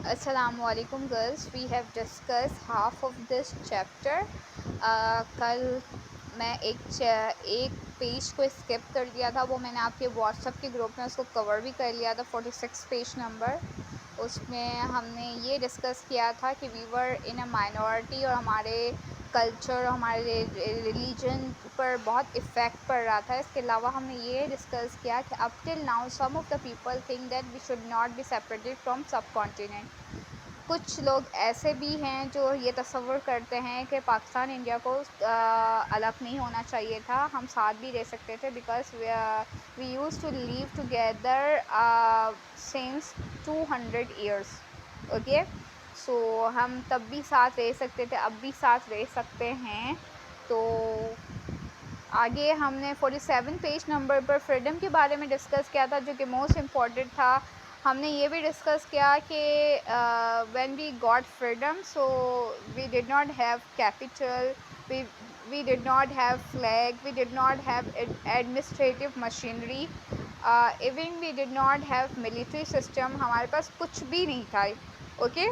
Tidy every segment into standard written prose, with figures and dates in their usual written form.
Assalamualaikum girls, we have discussed half of this chapter. कल मैं एक पेज को स्किप कर दिया था, वो मैंने आपके व्हाट्सएप के ग्रुप में उसको कवर भी कर लिया था। 46 पेज नंबर, उसमें हमने ये डिस्कस किया था कि we were in a minority और हमारे कल्चर, हमारे रिलीजन पर बहुत इफ़ेक्ट पड़ रहा था। इसके अलावा हमने ये डिस्कस किया कि up till now some of the people think that we should not be separated from subcontinent. कुछ लोग ऐसे भी हैं जो ये तसव्वुर करते हैं कि पाकिस्तान इंडिया को अलग नहीं होना चाहिए था, हम साथ भी रह सकते थे, because we use to live together since 200 years. Okay, so हम तब भी साथ रह सकते थे, अब भी साथ रह सकते हैं। तो आगे हमने 47 पेज नंबर पर फ्रीडम के बारे में डिस्कस किया था, जो कि मोस्ट इम्पॉर्टेंट था। हमने ये भी डिस्कस किया कि when we got freedom, so we did not have capital, we did not have flag, we did not have administrative machinery, even we did not have military system. हमारे पास कुछ भी नहीं था। ओके,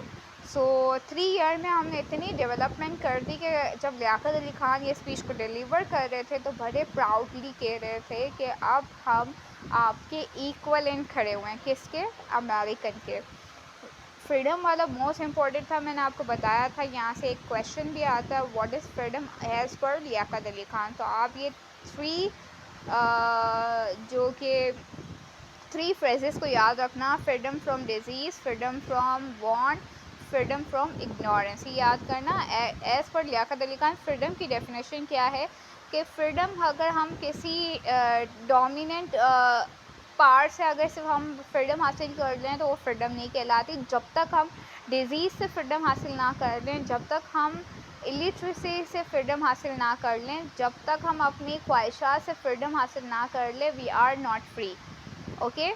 सो 3 ईयर में हमने इतनी डेवलपमेंट कर दी कि जब लियाकत अली ख़ान ये स्पीच को डिलीवर कर रहे थे तो बड़े प्राउडली कह रहे थे कि अब हम आपके इक्वल इन खड़े हुए हैं। किसके? अमेरिकन के। फ्रीडम वाला मोस्ट इम्पॉर्टेंट था, मैंने आपको बताया था। यहाँ से एक क्वेश्चन भी आता है, what is freedom as per Liaquat Ali Khan. तो आप ये जो कि 3 फ्रेजेस को याद रखना, freedom from disease, freedom from want, freedom from ignorance, ये याद करना। As per Liaquat Ali Khan freedom की डेफिनेशन क्या है कि फ्रीडम, अगर हम किसी डोमिनेंट पार्ट से अगर सिर्फ हम फ्रीडम हासिल कर लें तो वो फ्रीडम नहीं कहलाती। जब तक हम डिज़ीज़ से फ्रीडम हासिल ना कर लें, जब तक हम इलिटरेसी से फ्रीडम हासिल ना कर लें, जब तक हम अपनी ख्वाहिशात से फ्रीडम हासिल ना कर लें, we are not free. Okay,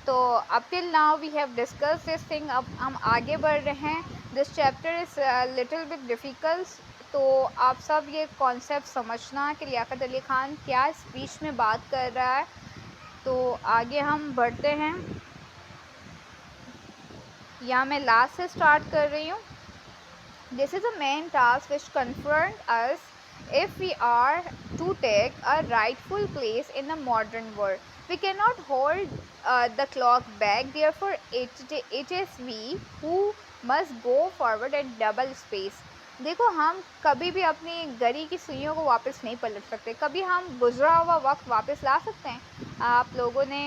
तो up till now we have discuss this thing. अब हम आगे बढ़ रहे हैं। This chapter is little bit difficult, तो आप सब ये कॉन्सेप्ट समझना कि लियाकत अली ख़ान क्या स्पीच में बात कर रहा है। तो आगे हम बढ़ते हैं, या मैं लास्ट से स्टार्ट कर रही हूँ। This is a main task which confront us if we are to take a rightful place in the modern world. We cannot hold the clock back, therefore it is we who must go forward at double space. देखो, हम कभी भी अपनी घड़ी की सुइयों को वापस नहीं पलट सकते, कभी हम गुजरा हुआ वक्त वापस ला सकते हैं। आप लोगों ने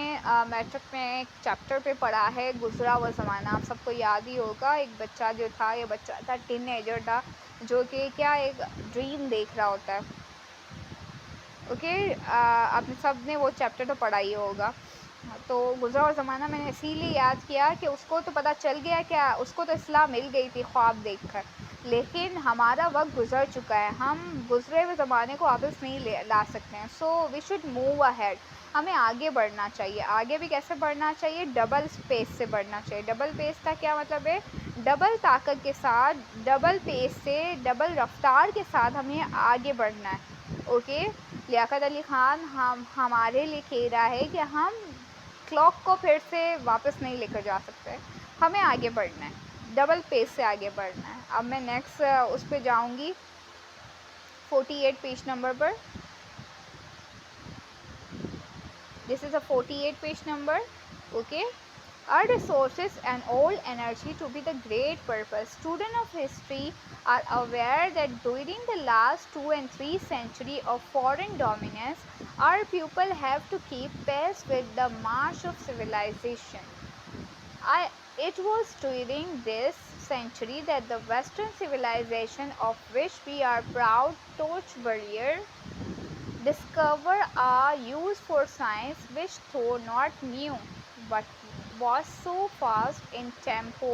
मैट्रिक में एक चैप्टर पे पढ़ा है गुजरा हुआ ज़माना, आप सबको याद ही होगा। एक बच्चा जो था, ये बच्चा था, टीनेजर था, जो कि क्या एक ड्रीम देख रहा होता है। ओके, आपने सब ने वो चैप्टर तो पढ़ा ही होगा। तो गुजरा हुआ ज़माना मैंने इसीलिए याद किया कि उसको तो पता चल गया, क्या उसको तो इस्लाह मिल गई थी ख्वाब देखकर, लेकिन हमारा वक्त गुजर चुका है, हम गुजरे हुए ज़माने को वापस नहीं ला सकते हैं। So we should move ahead, हमें आगे बढ़ना चाहिए। आगे भी कैसे बढ़ना चाहिए? डबल स्पेस से बढ़ना चाहिए। डबल पेस का क्या मतलब है? डबल ताकत के साथ, डबल पेस से, डबल रफ्तार के साथ हमें आगे बढ़ना है। ओके, लियाकत अली ख़ान हमारे लिए कह रहा है कि हम क्लॉक को फिर से वापस नहीं लेकर जा सकते, हमें आगे बढ़ना है, डबल पेस से आगे बढ़ना है। अब मैं नेक्स्ट उस पर जाऊंगी, 48 पेज नंबर पर। This is a 48 page number. Okay, our resources and all energy to be the great purpose. Students of history are aware that during the last 2 and 3 centuries of foreign dominance, our people have to keep pace with the march of civilization. It was during this century that the Western civilization, of which we are proud torchbearer, discovered a use for science which though not new, but was so fast in tempo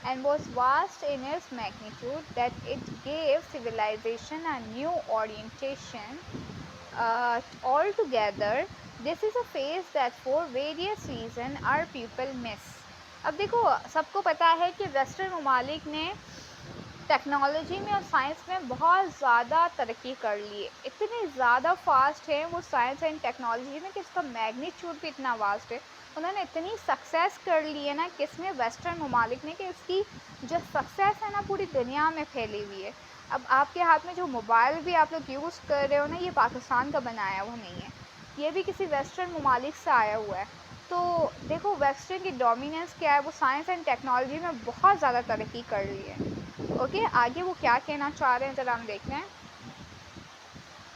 and was vast in its magnitude that it gave civilization a new orientation altogether. This is a phase that for various reasons our people miss. अब देखो, सबको पता है कि western ममालिक ने technology में और साइंस में बहुत ज़्यादा तरक्की कर ली है, इतनी ज़्यादा फास्ट है वो साइंस एंड टेक्नोलॉजी में कि इसका मैग्नीट्यूड भी इतना वास्ट है। उन्होंने इतनी सक्सेस कर ली है ना किसमें, वेस्टर्न ममालिक ने, कि इसकी जो सक्सेस है ना पूरी दुनिया में फैली हुई है। अब आपके हाथ में जो मोबाइल भी आप लोग यूज़ कर रहे हो ना, ये पाकिस्तान का बनाया हुआ नहीं है, ये भी किसी वेस्टर्न ममालिक से आया हुआ है। तो देखो वेस्टर्न की डोमिनेंस क्या है, वो साइंस एंड टेक्नोलॉजी में बहुत ज़्यादा तरक्की कर ली है। ओके, आगे वो क्या कहना चाह रहे हैं ज़रा हम देखते हैं।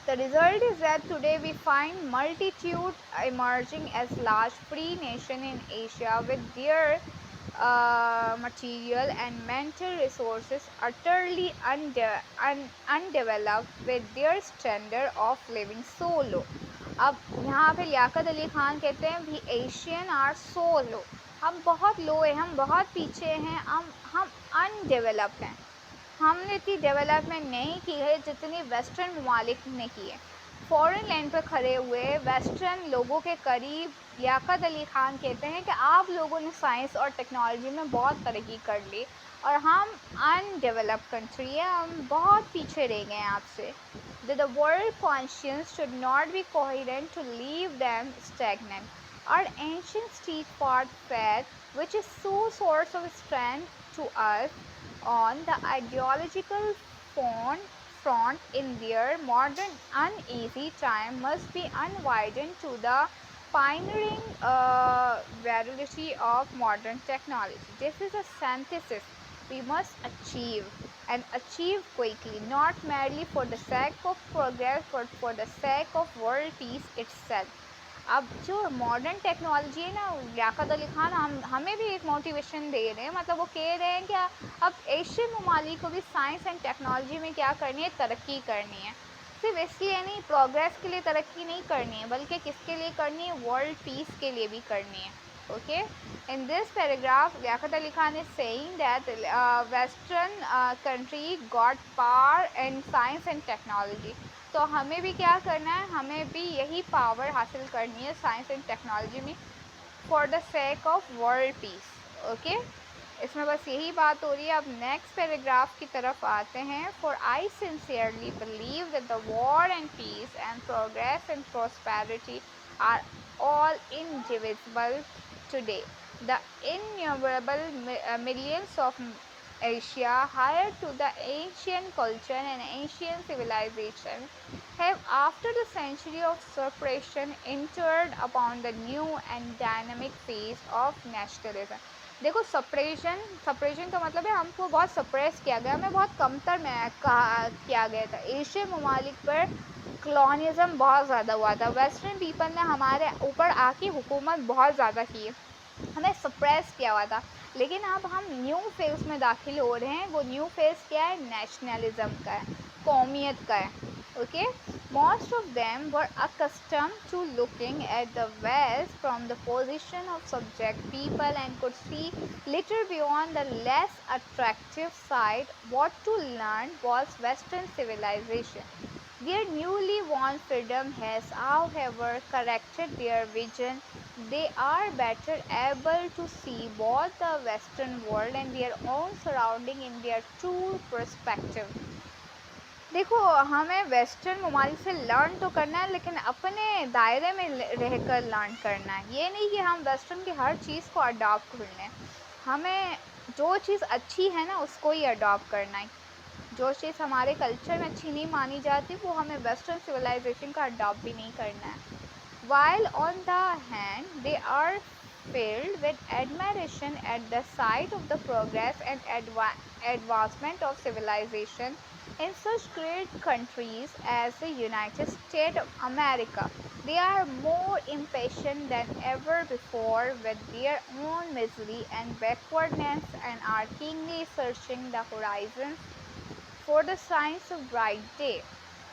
The result is that today we find multitude emerging as large free nation in Asia with their material and mental resources utterly undeveloped, with their standard of living so low। अब यहाँ पे लियाकत अली खान कहते हैं वी एशियन आर सो लो, हम बहुत लो हैं, हम बहुत पीछे हैं, हम अनडेवलप्ड हैं, हमने इतनी डेवलपमेंट नहीं की है जितनी वेस्टर्न ममालिक ने की है। फॉरेन लैंड पर खड़े हुए वेस्टर्न लोगों के करीब लियाकत अली खान कहते हैं कि आप लोगों ने साइंस और टेक्नोलॉजी में बहुत तरक्की कर ली और हम अनडेवलप्ड कंट्री है, हम बहुत पीछे रह गए हैं आपसे। The world conscience should not be coherent to leave them stagnant. Our ancient steadfast faith, which is so source of strength to us on the ideological front in their modern uneasy time, must be unwidened to the pioneering virality of modern technology. This is a synthesis we must achieve, and achieve quickly, not merely for the sake of progress but for the sake of world peace itself। अब जो modern technology है ना, लियाकत अली खान हमें भी एक motivation दे रहे हैं, मतलब वो कह रहे हैं कि अब एशियन ममालिक को भी साइंस एंड टेक्नोलॉजी में क्या करनी है, तरक्की करनी है। सिर्फ इसलिए नहीं, प्रोग्रेस के लिए तरक्की नहीं करनी है, बल्कि किसके लिए करनी है, वर्ल्ड पीस के लिए भी करनी है। Okay, in this paragraph Liaquat Ali Khan is saying that western country got power and science and technology. तो हमें भी क्या करना है, हमें भी यही पावर हासिल करनी है साइंस एंड टेक्नोलॉजी में, for the sake of world piece. Okay, इसमें बस यही बात हो रही है। अब नेक्स्ट पैराग्राफ की तरफ आते हैं। For I sincerely believe that the war and peace and progress and prosperity are all indivisible today. The innumerable millions of Asia, hired to the ancient culture and ancient civilization, have after the century of suppression entered upon the new and dynamic phase of nationalism। देखो suppression का मतलब है हमको बहुत suppress किया गया, हमें बहुत कमतर में किया गया था। एशियन ममालिक पर कॉलोनिज़म बहुत ज़्यादा हुआ था, वेस्टर्न पीपल ने हमारे ऊपर आके हुकूमत बहुत ज़्यादा की, हमें सप्रेस किया हुआ था। लेकिन अब हम न्यू फेज़ में दाखिल हो रहे हैं। वो न्यू फेज़ क्या है, नेशनलिज्म का है, कौमियत का है। Okay, most of them were accustomed to looking at the West from the position of subject people and could see little beyond the less attractive side. What to learn was Western civilization. Their newly won freedom has, however, corrected their vision. They are better able to see both the Western world and their own surrounding in their true perspective। देखो हमें western ममालिक से learn तो करना है, लेकिन अपने दायरे में रहकर लर्न करना है। ये नहीं कि हम वेस्टर्न की हर चीज़ को अडॉप्ट कर लें, हमें जो चीज़ अच्छी है ना उसको ही अडॉप्ट करना है। जो चीज़ हमारे कल्चर में अच्छी नहीं मानी जाती वो हमें वेस्टर्न सिविलाइजेशन का अडॉप्ट भी नहीं करना है। While on the hand they are filled with admiration at the sight of the progress and advancement of civilization in such great countries as the United States of America, they are more impatient than ever before with their own misery and backwardness, and are keenly searching the horizons for the signs of bright day।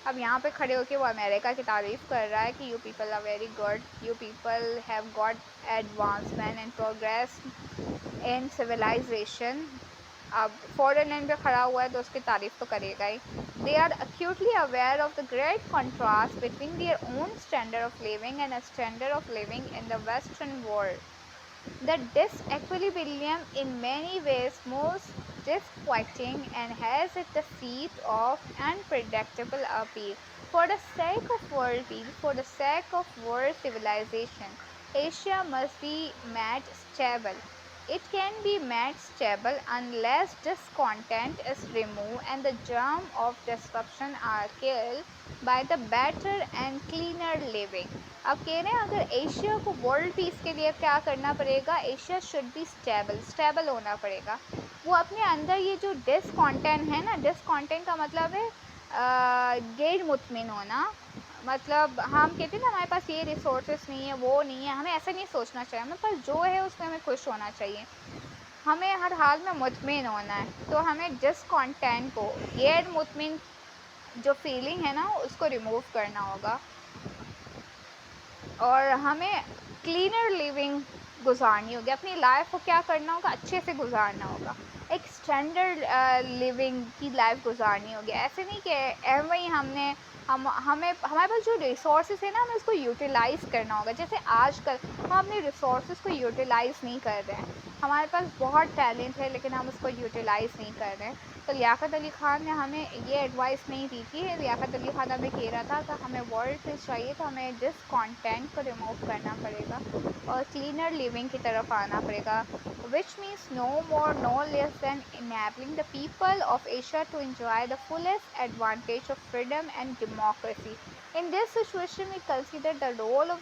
अब यहाँ पे खड़े होके वो America की तारीफ़ कर रहा है कि you people are very good, you people have got advancement and progress in civilisation. अब फॉरेन लैंड पे खड़ा हुआ है तो उसकी तारीफ़ तो करेगा ही। They are acutely aware of the great contrast between their own standard of living and a standard of living in the Western world. The disequilibrium in many ways most disquieting and has it the seat of unpredictable appeal. For the sake of world peace, for the sake of world civilization, Asia must be made stable. It can be made stable unless discontent is removed and the germ of disruption are killed by the better and cleaner living. अब कह रहे हैं अगर Asia को world peace के लिए क्या करना पड़ेगा, Asia should be stable, stable होना पड़ेगा। वो अपने अंदर ये जो डिसकॉन्टेंट है ना, डिसकॉन्टेंट का मतलब है गैर मुतमिन होना। मतलब हम कहते हैं ना हमारे पास ये रिसोर्सेस नहीं है, वो नहीं है, हमें ऐसा नहीं सोचना चाहिए, हमें पास जो है उसमें हमें खुश होना चाहिए, हमें हर हाल में मुतमिन होना है। तो हमें डिसकॉन्टेंट को, गैर मुतमिन जो फीलिंग है ना उसको रिमूव करना होगा और हमें क्लीनर लिविंग गुजारनी होगी। अपनी लाइफ को क्या करना होगा, अच्छे से गुजारना होगा, एक स्टैंडर्ड लिविंग की लाइफ गुजारनी होगी। ऐसे नहीं कि एवं ही हमें हमारे पास जो रिसोर्सेज है ना हमें उसको यूटिलाइज़ करना होगा। जैसे आजकल हम अपने रिसोर्सेज को यूटिलाइज़ नहीं कर रहे हैं, हमारे पास बहुत टैलेंट है लेकिन हम उसको यूटिलाइज़ नहीं कर रहे हैं। तो लियाकत अली ख़ान ने हमें ये एडवाइस नहीं दी थी। लियाकत अली ख़ान हमें कह रहा था कि हमें वर्ल्ड पीस चाहिए तो हमें डिसकॉन्टेंट को रिमूव करना पड़ेगा और क्लीनर लिविंग की तरफ आना पड़ेगा, which means no more no less than enabling the people of Asia to enjoy the fullest advantage of freedom and democracy. In this situation, we consider the role of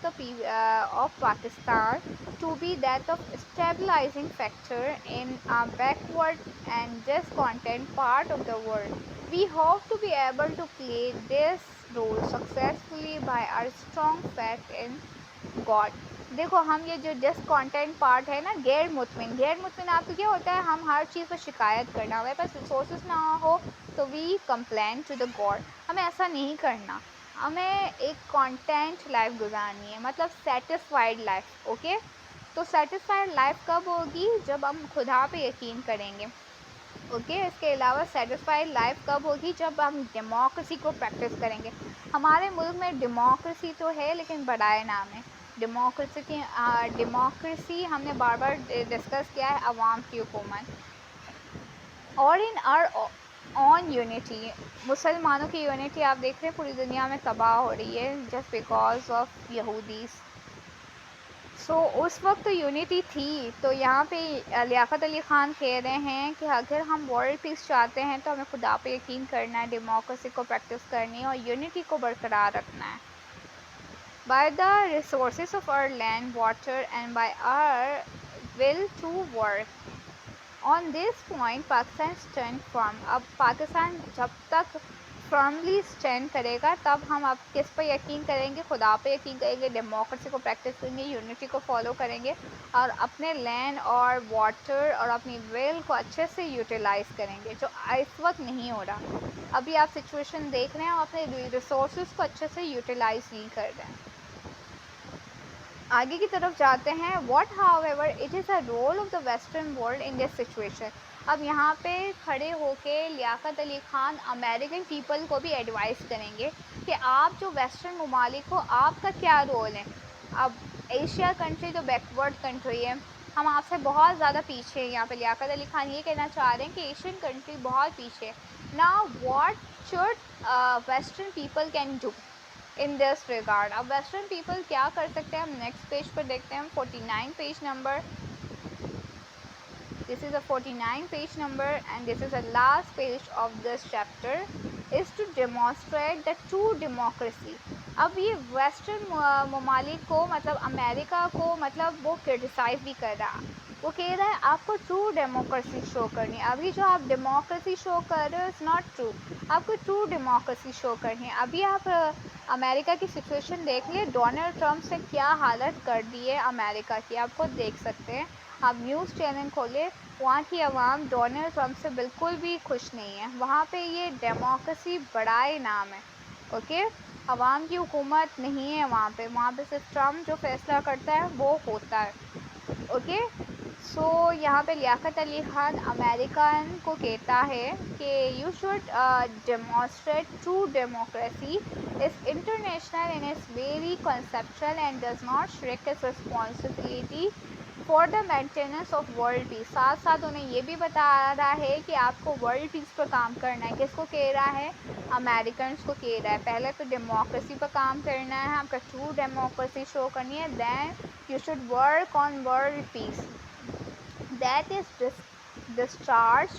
of Pakistan to be that of stabilizing factor in a backward and discontent part of the world. We hope to be able to play this role successfully by our strong faith in God. देखो हम ये जो discontent part है ना, गैर मुतमिन आपको क्या होता है, हम हर चीज़ पर शिकायत करना, हमारे पास रिसोर्सेज ना हो तो we complain to the god. हमें ऐसा नहीं करना, हमें एक कॉन्टेंट लाइफ गुजारनी है, मतलब सेटिस्फाइड लाइफ। ओके, तो सेटिस्फाइड लाइफ कब होगी, जब हम खुदा पे यकीन करेंगे। ओके, इसके अलावा सेटिस्फाइड लाइफ कब होगी, जब हम डेमोक्रेसी को प्रैक्टिस करेंगे। हमारे मुल्क में डेमोक्रेसी तो है लेकिन बड़ाए नाम है। डेमोक्रेसी हमने बार बार डिस्कस किया है, अवाम की हुकूमत। और इन आर ऑन यूनिटी, मुसलमानों की यूनिटी आप देख रहे हैं पूरी दुनिया में तबाह हो रही है जस्ट बिकॉज ऑफ यहूदीज़। सो उस वक्त तो यूनिटी थी। तो यहाँ पे लियाकत अली ख़ान कह रहे हैं कि अगर हम वर्ल्ड पीस चाहते हैं तो हमें खुदा पे यकीन करना है, डेमोक्रेसी को प्रैक्टिस करनी है और यूनिटी को बरकरार रखना है। By the resources of our land, water and by our will to work on this point Pakistan stand firm. अब पाकिस्तान जब तक फर्मली स्टैंड करेगा तब हम अब किस पर यकीन करेंगे, खुदा पे यकीन करेंगे, डेमोक्रेसी को प्रैक्टिस करेंगे, यूनिटी को फॉलो करेंगे और अपने लैंड और वाटर और अपनी वेल को अच्छे से यूटिलाइज़ करेंगे, जो इस वक्त नहीं हो रहा। अभी आप सिचुएशन देख रहे हैं, हम अपने रिसोर्सेज को अच्छे से यूटिलाइज़ नहीं कर रहे हैं। आगे की तरफ जाते हैं। What however it is a role of the western world in this situation. अब यहाँ पे खड़े होके लियाकत अली ख़ान अमेरिकन पीपल को भी एडवाइस करेंगे कि आप जो वेस्टर्न ममालिक हो, आपका क्या रोल है। अब एशिया कंट्री तो बैकवर्ड कंट्री है, हम आपसे बहुत ज़्यादा पीछे हैं। यहाँ पे लियाकत अली ख़ान ये कहना चाह रहे हैं कि एशियन कंट्री बहुत पीछे। Now what should western people can do in this regard. अब वेस्टर्न पीपल क्या कर सकते हैं, हम नेक्स्ट पेज पर देखते हैं। 49 page number, this is a 49 page number and this is the last page of this chapter is to demonstrate the true democracy. अब ये वेस्टर्न ममालिक को, मतलब अमेरिका को, मतलब वो क्रिटिसाइज़ भी कर रहा है। वो कह रहा है आपको ट्रू डेमोक्रेसी शो करनी है। अभी जो आप डेमोक्रेसी शो कर रहे हो इट्स नॉट ट्रू, आपको ट्रू डेमोक्रेसी शो करनी है। अभी आप अमेरिका की सिचुएशन देख लिए, डोनाल्ड ट्रंप से क्या हालत कर दी है अमेरिका की, आप खुद देख सकते हैं। आप न्यूज़ चैनल खोले, वहाँ की आवाम डोनाल्ड ट्रंप से बिल्कुल भी खुश नहीं है। वहाँ पे ये डेमोक्रेसी बड़ाए नाम है। ओके, आवाम की हुकूमत नहीं है वहाँ पे सिर्फ ट्रंप जो फैसला करता है वो होता है। ओके, सो यहाँ पे लियाकत अली ख़ान अमेरिकन को कहता है कि you should demonstrate true democracy is international in its very conceptual and does not shirk its responsibility for the maintenance of world peace, साथ साथ उन्हें ये भी बता रहा है कि आपको वर्ल्ड पीस पर काम करना है। किसको कह रहा है? अमेरिकन को कह रहा है। पहले तो डेमोक्रेसी पर काम करना है, आपका ट्रू डेमोक्रेसी शो करनी है, then you should work on world peace, that is discharge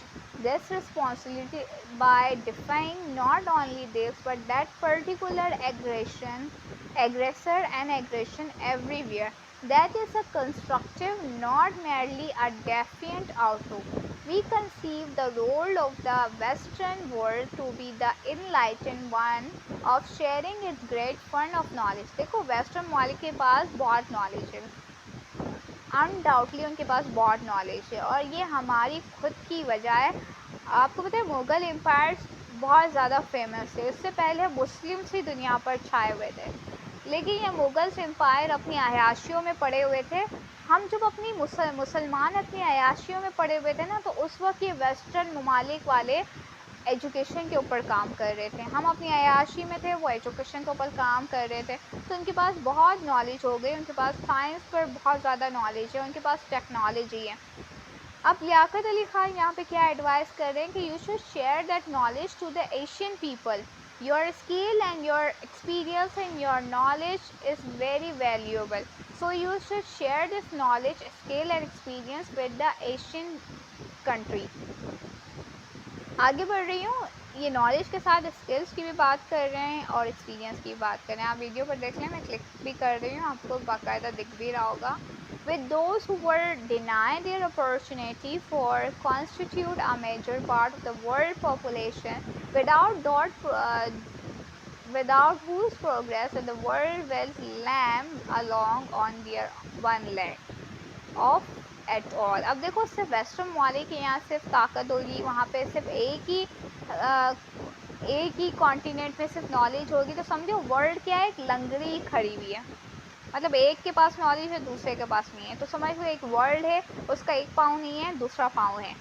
this responsibility by defying not only this but that particular aggressor and aggression everywhere. That is a constructive, not merely a defiant outlook. We conceive the role of the Western world to be the enlightened one of sharing its great fund of knowledge. देखो western मॉलिक के पास बहुत knowledge है, undoubtedly उनके पास बहुत knowledge है, और ये हमारी खुद की वजह है। आपको पता है मुग़ल एम्पायर बहुत ज़्यादा फेमस है, इससे पहले मुस्लिम्स ही दुनिया पर छाए हुए थे, लेकिन ये मुग़ल एम्पायर अपनी अयाशियों में पड़े हुए थे। हम जब अपनी मुसलमान अपनी अयाशियों में पड़े हुए थे ना, तो उस वक्त ये वेस्टर्न ममालिक वाले एजुकेशन के ऊपर काम कर रहे थे। हम अपनी अयाशी में थे, वो एजुकेशन के ऊपर काम कर रहे थे, तो उनके पास बहुत नॉलेज हो गई, उनके पास साइंस पर बहुत ज़्यादा नॉलेज है, उनके पास टेक्नोलॉजी है। अब लियाकत अली ख़ान यहाँ पे क्या एडवाइस कर रहे हैं कि you should share that knowledge to the Asian people, your skill and your experience and your knowledge is very valuable, so you should share this knowledge, skill and experience with the Asian country. आगे बढ़ रही हूँ, ये knowledge के साथ skills की भी बात कर रहे हैं और एक्सपीरियंस की बात कर रहे हैं। आप वीडियो पर देख लें, मैं क्लिक भी कर रही हूँ, आपको बाकायदा दिख भी रहा होगा। With those who were denied their opportunity for constitute a major part of the world population, without whose progress in the world will lamb along on their one leg of at all. अब देखो सिर्फ western वाले के यहाँ सिर्फ ताकत होगी, वहाँ पे सिर्फ एक ही कॉन्टिनेंट में सिर्फ नॉलेज होगी, तो समझो वर्ल्ड क्या है, एक लंगड़ी खड़ी हुई है, मतलब एक के पास नॉलेज है दूसरे के पास नहीं है, तो समझ लो एक वर्ल्ड है, उसका एक पाँव नहीं है, दूसरा पाँव है।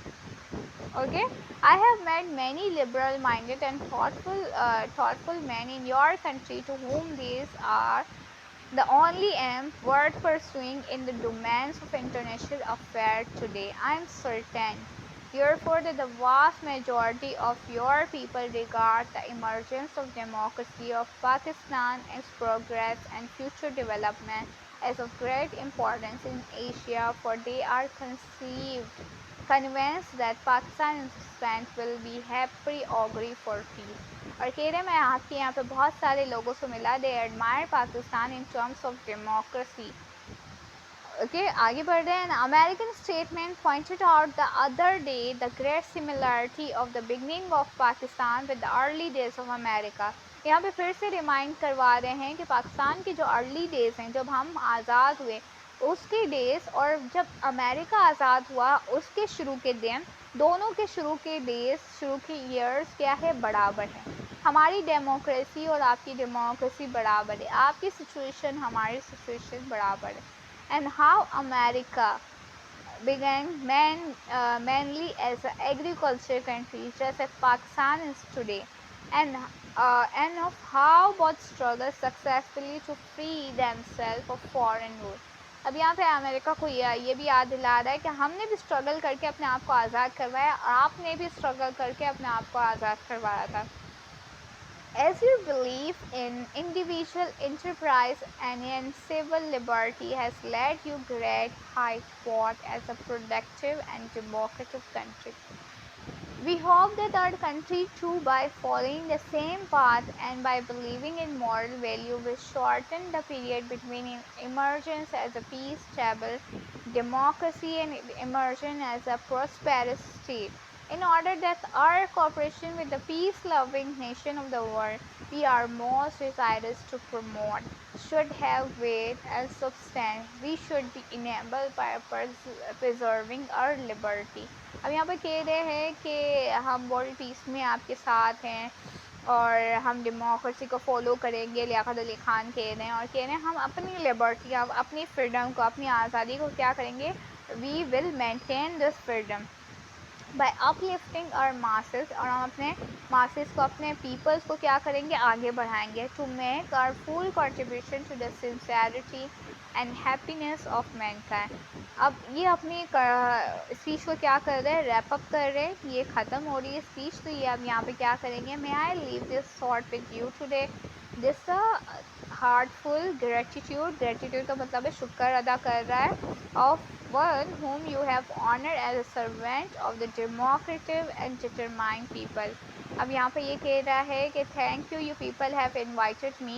Okay, I have met many liberal minded and thoughtful men in your country to whom these are the only aim worth pursuing in the domains of international affairs today. I am certain, therefore, that the vast majority of your people regard the emergence of democracy of Pakistan, its progress and future development as of great importance in Asia, for they are convinced that Pakistan and Spain will be happy augury for peace. और कह रहे मैं आपके यहाँ पे बहुत सारे लोगों से मिला, दे admire Pakistan in terms of democracy. Okay, आगे बढ़ रहे हैं। American statement pointed out the other day the great similarity of the beginning of Pakistan with the early days of America. यहाँ पे फिर से रिमाइंड करवा रहे हैं कि पाकिस्तान के जो अर्ली डेज हैं, जब हम आज़ाद हुए उसके डेज, और जब अमेरिका आज़ाद हुआ उसके शुरू के दिन, दोनों के शुरू के डेज, शुरू के ईयर्स क्या है, बराबर है। हमारी डेमोक्रेसी और आपकी डेमोक्रेसी बराबर है, आपकी सिचुएशन हमारी सिचुएशन बराबर है। And how America began mainly as an agriculture country just as Pakistan is today, and of how both struggled successfully to free themselves of foreign rule. अब यहाँ पे अमेरिका को ये भी याद दिला रहा है कि हमने भी स्ट्रगल करके अपने आप को आज़ाद करवाया, और आपने भी स्ट्रगल करके अपने आप को आज़ाद करवाया था। As your belief in individual enterprise and in civil liberty has led you great height forth as a productive and democratic country, we hope that our country too, by following the same path and by believing in moral value, will shorten the period between emergence as a peaceable democracy and emergence as a prosperous state. In order that our cooperation with the peace-loving nation of the world we are most desirous to promote should have weight and substance, we should be enabled by preserving our liberty. अब यहाँ पर कह रहे हैं कि हम world peace में आपके साथ हैं और हम डेमोक्रेसी को फॉलो करेंगे, लियाकत अली ख़ान कह रहे हैं, और कह रहे हैं हम अपनी लिबर्टी, अपनी फ्रीडम को, अपनी आज़ादी को क्या करेंगे, we will maintain this freedom. By uplifting our masses, और हम अपने मासेस को, अपने पीपल्स को क्या करेंगे, आगे बढ़ाएंगे। To make our full contribution to the sincerity and happiness of mankind. अब ये अपनी स्पीच को क्या कर रहे हैं, रैप अप कर रहे हैं, ये ख़त्म हो रही है स्पीच। तो ये अब यहाँ पे क्या करेंगे, may I leave this thought with you today, this heartful gratitude, gratitude का मतलब है शुक्र अदा कर रहा है, of one whom you have honored as a servant of the democratic and determined people। अब यहाँ पे ये कह रहा है कि thank you, you people have invited me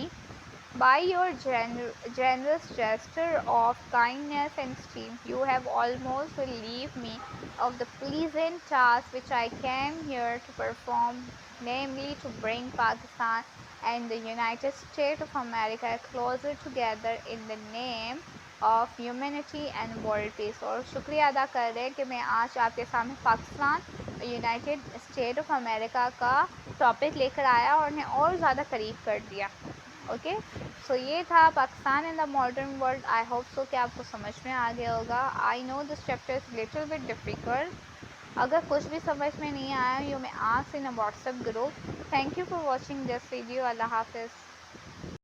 by your generous gesture of kindness and esteem. You have almost relieved me of the pleasant task which I came here to perform, namely to bring Pakistan and the United States of America closer together in the name of humanity and world peace. और शुक्रिया अदा कर रहे हैं कि मैं आज आपके सामने पाकिस्तान और यूनाइटेड स्टेट ऑफ अमेरिका का टॉपिक लेकर आया और उन्हें और ज़्यादा करीब कर दिया। ओके, सो ये था Pakistan in the modern world. I hope so कि आपको समझ में आ गया होगा। I know this chapter is little bit difficult. अगर कुछ भी समझ में नहीं आया, you may ask in a WhatsApp group. Thank you for watching this video. अल्लाह हाफिज़।